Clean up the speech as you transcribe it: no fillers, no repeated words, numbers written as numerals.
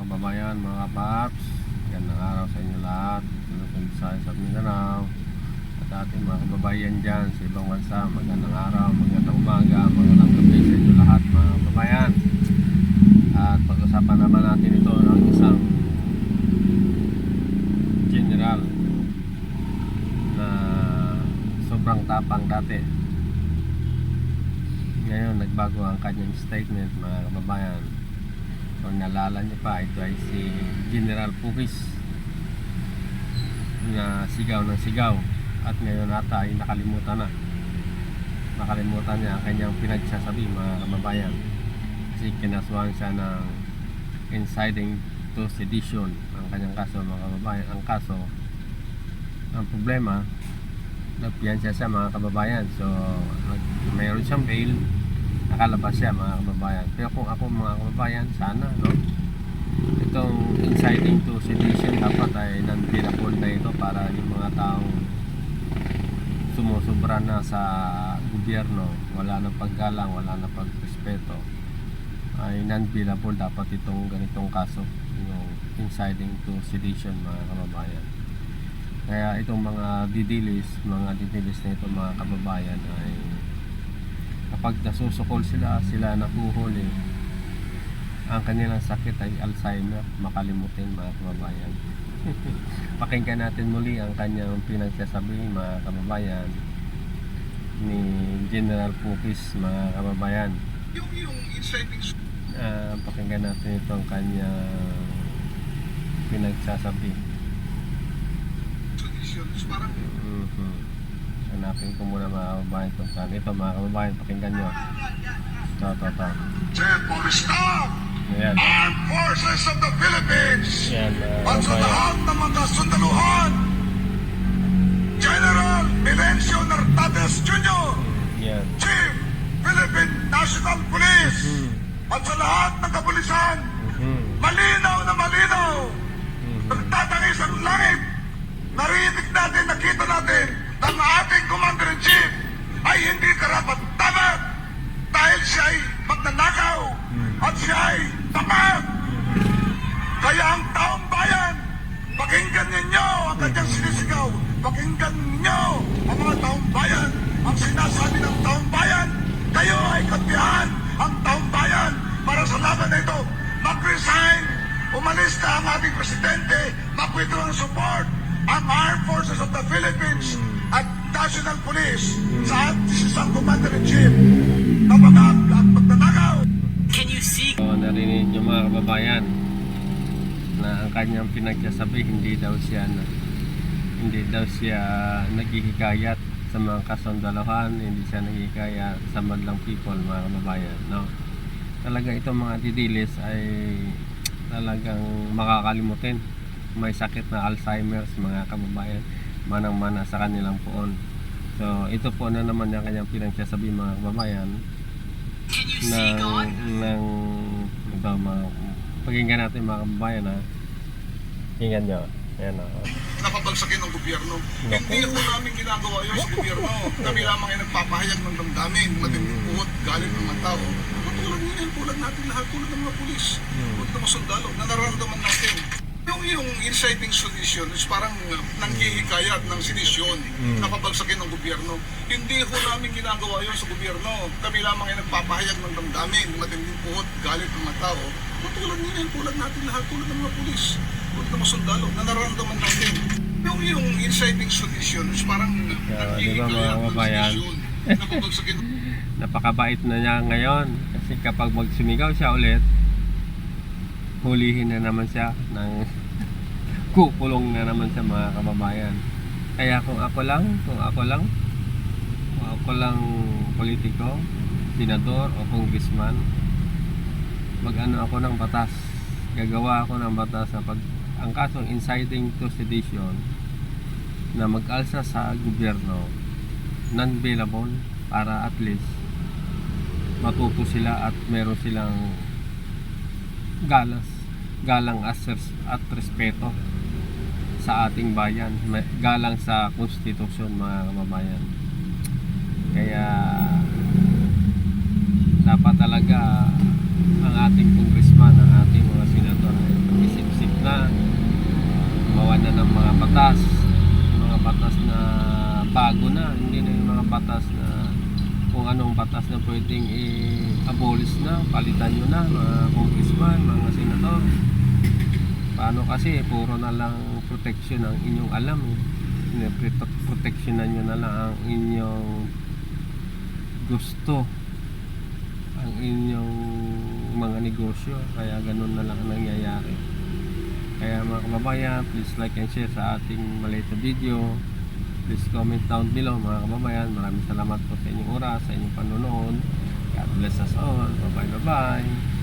kababayan, mga kapaps. Gandang araw sa inyo lahat. Lupon sa Mindanao at ating mga kababayan dyan sa ibang bansa. Magandang araw, magandang umaga, magandang gabi sa inyo lahat, mga kababayan. At pag-usapan naman natin ito ng isang general na sobrang tapang dati. Ngayon nagbago ang kanyang statement, mga kababayan. Kung nalala niyo pa, ito ay si General Pukis na sigaw ng sigaw, at ngayon ata ay nakalimutan niya ang kanyang pinagsasabi, mga kababayan, kasi kinasuhan siya ng inciting to sedition ang kanyang kaso, mga kababayan. Ang problema, nagpiyansya siya, mga kababayan. So mayroon siyang bail, nakalabas siya, mga kababayan. Pero kung ako, mga kababayan, sana itong inciting to sedition dapat ay non-billable na ito, para yung mga taong sumusobra na sa gobyerno, wala na paggalang, wala na pagrespeto, ay non-billable dapat itong ganitong kaso, yung inciting to sedition, mga kababayan. Kaya itong mga didilis na ito, mga kababayan, ay kapag nasusukol sila nahuhuli, ang kanilang sakit ay Alzheimer, makalimutin, mga kababayan. Pakinggan natin muli ang kanyang pinagsasabi, mga kababayan, ni General Pukis, mga kababayan. Yung inciting Pakinggan natin itong kanyang pinagsasabi. sedition is parang Hanapin ko muna, mga kababayan, itong kan. Ito, mga kababayan, pakinggan nyo. Ito. Temple stop! Ayan. Armed Forces of the Philippines! Yan, At sa lahat ng mga sundaluhan, General Milencio Nartates Jr., Yan. Chief Philippine National Police, at sa lahat ng kapulisan, malinaw na malinaw, nagtatangis ang langit. Narinig natin, nakita natin, na ang ating Commander-in-Chief ay hindi karapat-dapat dahil siya ay magnanakaw at siya ay tapat. Kaya ang taong bayan, pakinggan ninyo ang kanyang sinisigaw. Pakinggan ninyo ang mga taong bayan. Ang sinasabi ng taong bayan, kayo ay kampihan ang taong bayan para sa laban na ito. Mag-resign, umalis na ang ating presidente, mag-withdraw ang support ang Armed Forces of the Philippines at National Police sa isang Commander-in-Chief na mga magnanakaw. Can you see? So, narinig nyo, mga kababayan, na ang kanyang pinagsasabi, hindi daw siya naghihikayat sa mga kasundaluhan, hindi siya naghihikayat sa madlang people, mga kababayan, no? Talaga itong mga didilis ay talagang makakalimutin. May sakit na Alzheimer's, mga kababayan, manang-mana sa kanilang poon. So ito po na naman yung kanyang pinagsasabi, mga kababayan, Can you see God? Pakinggan natin, mga kababayan, ha. Pakinggan nyo. Ayan, Napabagsakin ng gobyerno. Hindi ko namin ginagawa yun sa gobyerno. Kami lamang ay nagpapahayag ng damdamin, matindihot, galit ng mga tao. Tulad nyo yan, tulad natin lahat, tulad ng mga pulis, tulad ng mga sundalo, na nararamdaman natin. Yung inciting sedition is parang nanghihikayat ng sedisyon na pabagsakin ng gobyerno. Hindi ko namin ginagawa yun sa gobyerno. Kami lamang ay nagpapahayag ng damdamin, matindihot, galit ng mga tao. Tulad nyo yan, tulad natin lahat, tulad ng mga pulis, tulad ng mga sundalo, na nararamdaman natin. Yung inciting sedition is parang nanghihikayat ng sedisyon na pabagsakin. Napakabait na niya ngayon, kasi kapag magsumigaw siya ulit, hulihin na naman siya ng kukulong na naman siya, mga kababayan. Kaya kung ako lang politiko, senador o congressman, mag-ano ako ng batas, gagawa ako ng batas na pag ang kasong inciting to sedition na mag-alsa sa gobyerno, non-bailable, para at least matuto sila at meron silang galang at respeto sa ating bayan, galang sa konstitusyon, mga kababayan. Kaya dapat talaga ang ating congressman, ang ating mga senador ay batas na pwedeng i-abolish na, palitan nyo na mga congressman, mga senador. Paano kasi puro na lang protection ang inyong alam protectionan nyo na lang ang inyong gusto, ang inyong mga negosyo, kaya ganun na lang ang nangyayari. Kaya mga kababayan, please like and share sa ating maliit na video. Please comment down below mga kababayan. Maraming salamat po sa inyong oras, sa inyong panonood. God bless us all. Bye bye.